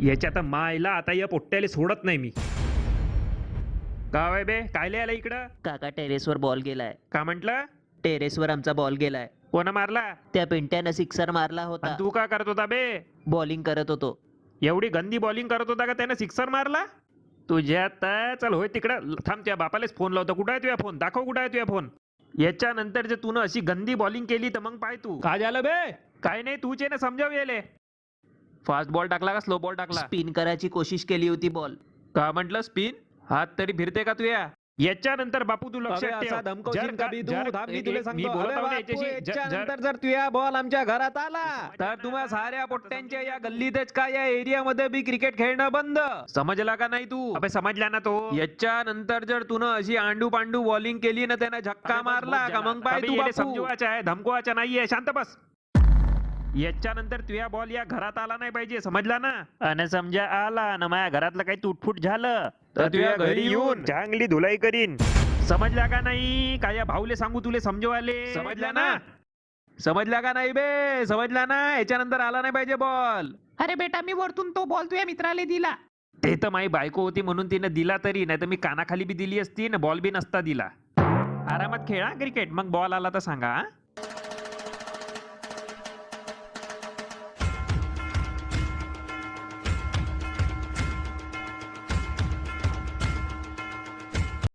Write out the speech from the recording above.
याच्यात मायला आता या पोट्ट्याला सोडत नाही मी. काय बे काय आला इकडं? काका टेरेसवर बॉल गेलाय. का म्हंटल? टेरेसवर आमचा बॉल गेलाय. कोण मारला? त्या पिंट्यानं सिक्सर मारला होता. आणि तू का करत होता बे? बॉलिंग करत होतो. एवढी गंदी बॉलिंग करत होता का त्यानं सिक्सर मारला? तुझ्या चल होय तिकडं. थांब त्या बापालेच फोन लावतो. कुठं आहे तुझ्या फोन? दाखव कुठं आहे तुझ्या फोन. याच्यानंतर जे तू अशी गंदी बॉलिंग केली तर मग पाय तू काय झालं बे. काय नाही तूच ना समजाव येले. फास्ट बॉल टाकला का स्लो बॉल टाकला? स्पिन करायची कोशिश केली होती बॉल. का म्हंटल स्पिन? हात तरी फिरते का तुया? याच्यानंतर बापू तू लक्षात ठेव. जर तुझ्या बॉल आमच्या घरात आला तर तुम्हा साऱ्या पोट्ट्यांच्या या गल्लीतच काय या एरियामध्ये बी क्रिकेट खेळणं बंद. समजला का नाही तू? अबे समजला ना तो. याच्यानंतर जर तू अशी आंडू पांडू बॉलिंग केली ना त्यानं झक्का मारला का मग पाय तू बापू. समजवायचा आहे धमकवायचा नाहीये. शांत बस. याच्यानंतर तुझ्या बॉल या घरात आला नाही पाहिजे. समजला ना? अन समजा आला ना माझ्या घरातलं काही तुटफुट झालं तर तुझ्या घरी येऊन चांगली धुलाई करीन. समजला का नाही? काय या भाऊले सांगू तुले समजवाले? समजला ना? समजला का नाही बे? समजला ना? याच्यानंतर आला नाही पाहिजे बॉल. अरे बेटा मी वरतून तो बॉल तुझ्या मित्राला दिला. ते तर माझी बायको होती म्हणून तिने दिला तरी नाही तर मी कानाखाली बी दिली असती ना बॉल बी नसता दिला. आरामात खेळा क्रिकेट. मग बॉल आला तर सांगा.